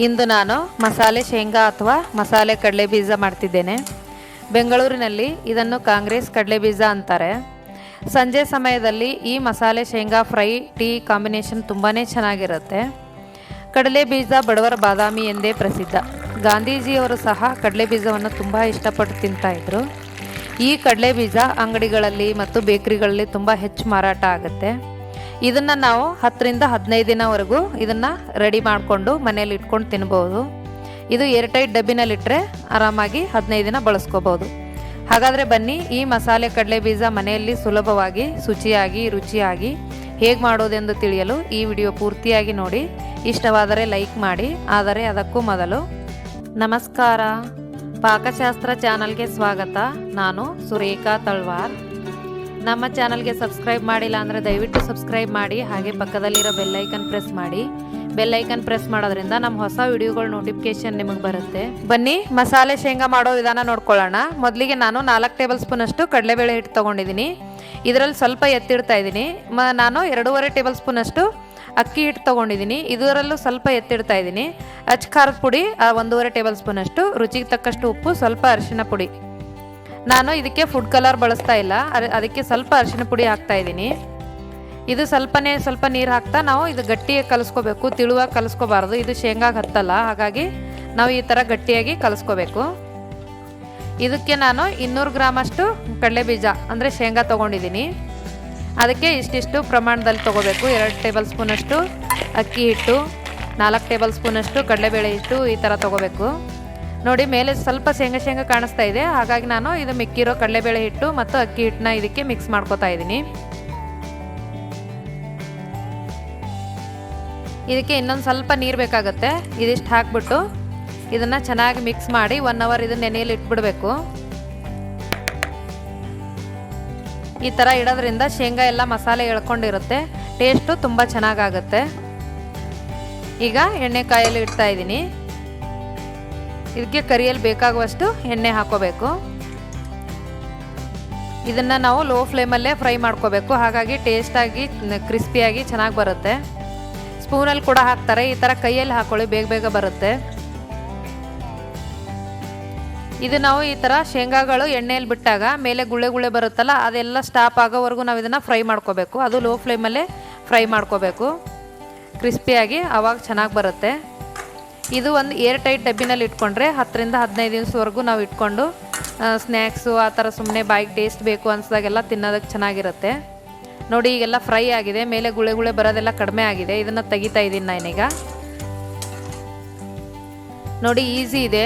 ಇಂದು ನಾನು ಮಸಾಲೆ ಶೇಂಗಾ ಅಥವಾ ಮಸಾಲೆ ಕಡಲೆ ಬೀಜ ಮಾಡ್ತಿದ್ದೇನೆ. ಬೆಂಗಳೂರಿನಲ್ಲಿ ಇದನ್ನು ಕಾಂಗ್ರೆಸ್ ಕಡಲೆ ಬೀಜ ಅಂತಾರೆ. ಸಂಜೆ ಸಮಯದಲ್ಲಿ ಈ ಮಸಾಲೆ ಶೇಂಗಾ ಫ್ರೈ ಟೀ ಕಾಂಬಿನೇಷನ್ ತುಂಬಾ ಚೆನ್ನಾಗಿರುತ್ತೆ. ಕಡಲೆ ಬೀಜ ಬಡವರ ಬಾದಾಮಿ ಎಂದೇ ಪ್ರಸಿದ್ಧ. ಗಾಂಧೀಜಿಯವರು ಸಹ ಕಡಲೆ ಬೀಜವನ್ನು ತುಂಬ ಇಷ್ಟಪಟ್ಟು ತಿಂತಾಯಿದ್ರು. ಈ ಕಡಲೆ ಬೀಜ ಅಂಗಡಿಗಳಲ್ಲಿ ಮತ್ತು ಬೇಕರಿಗಳಲ್ಲಿ ತುಂಬ ಹೆಚ್ಚು ಮಾರಾಟ ಆಗುತ್ತೆ. ಇದನ್ನು ನಾವು 10 ರಿಂದ 15 ದಿನವರೆಗೂ ಇದನ್ನು ರೆಡಿ ಮಾಡಿಕೊಂಡು ಮನೆಯಲ್ಲಿ ಇಟ್ಕೊಂಡು ತಿನ್ಬೋದು. ಇದು ಏರ್ಟೈಟ್ ಡಬ್ಬಿನಲ್ಲಿಟ್ಟರೆ ಆರಾಮಾಗಿ 15 ದಿನ ಬಳಸ್ಕೋಬೋದು. ಹಾಗಾದರೆ ಬನ್ನಿ, ಈ ಮಸಾಲೆ ಕಡಲೆ ಬೀಜ ಮನೆಯಲ್ಲಿ ಸುಲಭವಾಗಿ ಶುಚಿಯಾಗಿ ರುಚಿಯಾಗಿ ಹೇಗೆ ಮಾಡೋದೆಂದು ತಿಳಿಯಲು ಈ ವಿಡಿಯೋ ಪೂರ್ತಿಯಾಗಿ ನೋಡಿ. ಇಷ್ಟವಾದರೆ ಲೈಕ್ ಮಾಡಿ. ಆದರೆ ಅದಕ್ಕೂ ಮೊದಲು ನಮಸ್ಕಾರ, ಪಾಕಶಾಸ್ತ್ರ ಚಾನಲ್ಗೆ ಸ್ವಾಗತ. ನಾನು ಸುರೇಖಾ ತಳ್ವಾರ್. ನಮ್ಮ ಚಾನಲ್ಗೆ ಸಬ್ಸ್ಕ್ರೈಬ್ ಮಾಡಿಲ್ಲ ಅಂದರೆ ದಯವಿಟ್ಟು ಸಬ್ಸ್ಕ್ರೈಬ್ ಮಾಡಿ. ಹಾಗೆ ಪಕ್ಕದಲ್ಲಿರೋ ಬೆಲ್ಲೈಕನ್ ಪ್ರೆಸ್ ಮಾಡಿ. ಬೆಲ್ಲೈಕನ್ ಪ್ರೆಸ್ ಮಾಡೋದ್ರಿಂದ ನಮ್ಮ ಹೊಸ ವಿಡಿಯೋಗಳ ನೋಟಿಫಿಕೇಶನ್ ನಿಮಗೆ ಬರುತ್ತೆ. ಬನ್ನಿ, ಮಸಾಲೆ ಶೇಂಗಾ ಮಾಡೋ ವಿಧಾನ ನೋಡ್ಕೊಳ್ಳೋಣ. ಮೊದಲಿಗೆ ನಾನು 4 ಟೇಬಲ್ ಸ್ಪೂನ್ ಅಷ್ಟು ಕಡಲೆಬೇಳೆ ಹಿಟ್ಟು ತೊಗೊಂಡಿದ್ದೀನಿ. ಇದರಲ್ಲಿ ಸ್ವಲ್ಪ ಎತ್ತಿಡ್ತಾ ಇದ್ದೀನಿ. ನಾನು 2.5 ಟೇಬಲ್ ಸ್ಪೂನ್ ಅಷ್ಟು ಅಕ್ಕಿ ಹಿಟ್ಟು ತೊಗೊಂಡಿದ್ದೀನಿ. ಇದರಲ್ಲೂ ಸ್ವಲ್ಪ ಎತ್ತಿಡ್ತಾ ಇದ್ದೀನಿ. ಅಚ್ಚ ಖಾರದ ಪುಡಿ 1.5 ಟೇಬಲ್ ಸ್ಪೂನ್ ಅಷ್ಟು, ರುಚಿಗೆ ತಕ್ಕಷ್ಟು ಉಪ್ಪು, ಸ್ವಲ್ಪ ಅರಿಶಿನ ಪುಡಿ. ನಾನು ಇದಕ್ಕೆ ಫುಡ್ ಕಲರ್ ಬಳಸ್ತಾ ಇಲ್ಲ, ಅದಕ್ಕೆ ಸ್ವಲ್ಪ ಅರಿಶಿನ ಪುಡಿ ಹಾಕ್ತಾ ಇದ್ದೀನಿ. ಇದು ಸ್ವಲ್ಪ ನೀರು ಹಾಕ್ತಾ ನಾವು ಇದು ಗಟ್ಟಿಯಾಗಿ ಕಲಿಸ್ಕೋಬೇಕು. ತಿಳುವಾಗಿ ಕಲಿಸ್ಕೋಬಾರ್ದು, ಇದು ಶೇಂಗಾಗೆ ಹತ್ತಲ್ಲ. ಹಾಗಾಗಿ ನಾವು ಈ ಥರ ಗಟ್ಟಿಯಾಗಿ ಕಲಿಸ್ಕೋಬೇಕು. ಇದಕ್ಕೆ ನಾನು 200 ಗ್ರಾಮ್ ಅಷ್ಟು ಕಡಲೆ ಬೀಜ ಅಂದರೆ ಶೇಂಗಾ ತೊಗೊಂಡಿದ್ದೀನಿ. ಅದಕ್ಕೆ ಇಷ್ಟಿಷ್ಟು ಪ್ರಮಾಣದಲ್ಲಿ ತೊಗೋಬೇಕು. 2 ಟೇಬಲ್ ಸ್ಪೂನ್ ಅಷ್ಟು ಅಕ್ಕಿ ಹಿಟ್ಟು, 4 ಟೇಬಲ್ ಸ್ಪೂನ್ ಅಷ್ಟು ಕಡಲೆಬೇಳೆ ಹಿಟ್ಟು, ಈ ಥರ ತೊಗೋಬೇಕು. ನೋಡಿ, ಮೇಲೆ ಸ್ವಲ್ಪ ಶೇಂಗಾ ಕಾಣಿಸ್ತಾ ಇದೆ. ಹಾಗಾಗಿ ನಾನು ಇದು ಮಿಕ್ಕಿರೋ ಕಡಲೆಬೇಳೆ ಹಿಟ್ಟು ಮತ್ತು ಅಕ್ಕಿ ಹಿಟ್ಟನ್ನ ಇದಕ್ಕೆ ಮಿಕ್ಸ್ ಮಾಡ್ಕೊತಾ ಇದ್ದೀನಿ. ಇದಕ್ಕೆ ಇನ್ನೊಂದು ಸ್ವಲ್ಪ ನೀರು ಬೇಕಾಗುತ್ತೆ. ಇದಿಷ್ಟು ಹಾಕ್ಬಿಟ್ಟು ಇದನ್ನು ಚೆನ್ನಾಗಿ ಮಿಕ್ಸ್ ಮಾಡಿ 1 ಅವರ್ ಇದನ್ನ ನೆನೆಯಲ್ಲಿ ಇಟ್ಬಿಡಬೇಕು. ಈ ಥರ ಇಡೋದ್ರಿಂದ ಶೇಂಗಾ ಎಲ್ಲ ಮಸಾಲೆ ಎಳ್ಕೊಂಡಿರುತ್ತೆ. ಟೇಸ್ಟು ತುಂಬ ಚೆನ್ನಾಗಾಗುತ್ತೆ. ಈಗ ಎಣ್ಣೆ ಕಾಯಲ್ಲಿ ಇಡ್ತಾ ಇದ್ದೀನಿ. ಇದಕ್ಕೆ ಕರಿಯಲ್ಲಿ ಬೇಕಾಗುವಷ್ಟು ಎಣ್ಣೆ ಹಾಕೋಬೇಕು. ಇದನ್ನು ನಾವು ಲೋ ಫ್ಲೇಮಲ್ಲೇ ಫ್ರೈ ಮಾಡ್ಕೋಬೇಕು. ಹಾಗಾಗಿ ಟೇಸ್ಟಾಗಿ ಕ್ರಿಸ್ಪಿಯಾಗಿ ಚೆನ್ನಾಗಿ ಬರುತ್ತೆ. ಸ್ಪೂನಲ್ಲಿ ಕೂಡ ಹಾಕ್ತಾರೆ. ಈ ಥರ ಕೈಯಲ್ಲಿ ಹಾಕೊಳ್ಳಿ, ಬೇಗ ಬರುತ್ತೆ. ಇದು ನಾವು ಈ ಥರ ಶೇಂಗಾಗಳು ಎಣ್ಣೆಯಲ್ಲಿ ಬಿಟ್ಟಾಗ ಮೇಲೆ ಗುಳೆ ಬರುತ್ತಲ್ಲ, ಅದೆಲ್ಲ ಸ್ಟಾಪ್ ಆಗೋವರೆಗೂ ನಾವು ಇದನ್ನು ಫ್ರೈ ಮಾಡ್ಕೋಬೇಕು. ಅದು ಲೋ ಫ್ಲೇಮಲ್ಲೇ ಫ್ರೈ ಮಾಡ್ಕೋಬೇಕು ಕ್ರಿಸ್ಪಿಯಾಗಿ, ಆವಾಗ ಚೆನ್ನಾಗಿ ಬರುತ್ತೆ. ಇದು ಒಂದು ಏರ್ ಟೈಟ್ ಡಬ್ಬಿನಲ್ಲಿ ಇಟ್ಕೊಂಡ್ರೆ 10 ರಿಂದ 15 ದಿವಸವರೆಗೂ ನಾವು ಇಟ್ಕೊಂಡು ಸ್ನ್ಯಾಕ್ಸು ಆ ಥರ ಸುಮ್ಮನೆ ಬಾಯಿಗೆ ಟೇಸ್ಟ್ ಬೇಕು ಅನಿಸ್ದಾಗೆಲ್ಲ ತಿನ್ನೋದಕ್ಕೆ ಚೆನ್ನಾಗಿರುತ್ತೆ. ನೋಡಿ, ಈಗೆಲ್ಲ ಫ್ರೈ ಆಗಿದೆ. ಮೇಲೆ ಗುಳೆ ಬರೋದೆಲ್ಲ ಕಡಿಮೆ ಆಗಿದೆ. ಇದನ್ನು ತೆಗಿತಾ ಇದ್ದೀನಿ ನಾನೀಗ. ನೋಡಿ, ಈಸಿ ಇದೆ.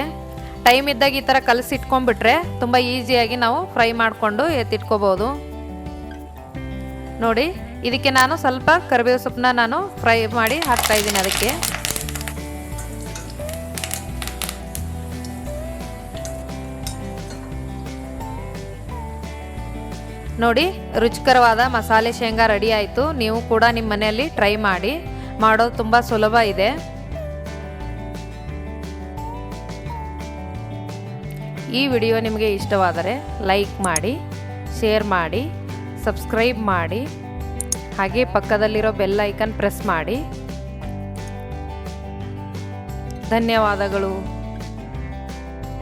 ಟೈಮ್ ಇದ್ದಾಗ ಈ ಥರ ಕಲಸಿ ಇಟ್ಕೊಂಡ್ಬಿಟ್ರೆ ತುಂಬ ಈಸಿಯಾಗಿ ನಾವು ಫ್ರೈ ಮಾಡಿಕೊಂಡು ಎತ್ತಿಟ್ಕೋಬೋದು. ನೋಡಿ, ಇದಕ್ಕೆ ನಾನು ಸ್ವಲ್ಪ ಕರಿಬೇವು ಸೊಪ್ಪನ್ನ ನಾನು ಫ್ರೈ ಮಾಡಿ ಹಾಕ್ತಾ ಇದ್ದೀನಿ. ಅದಕ್ಕೆ ನೋಡಿ, ರುಚಿಕರವಾದ ಮಸಾಲೆ ಶೇಂಗಾ ರೆಡಿ ಆಯಿತು. ನೀವು ಕೂಡ ನಿಮ್ಮ ಮನೆಯಲ್ಲಿ ಟ್ರೈ ಮಾಡಿ. ಮಾಡೋದು ತುಂಬ ಸುಲಭ ಇದೆ. ಈ ವಿಡಿಯೋ ನಿಮಗೆ ಇಷ್ಟವಾದರೆ ಲೈಕ್ ಮಾಡಿ, ಶೇರ್ ಮಾಡಿ, ಸಬ್ಸ್ಕ್ರೈಬ್ ಮಾಡಿ. ಹಾಗೆ ಪಕ್ಕದಲ್ಲಿರೋ ಬೆಲ್ ಐಕನ್ ಪ್ರೆಸ್ ಮಾಡಿ. ಧನ್ಯವಾದಗಳು.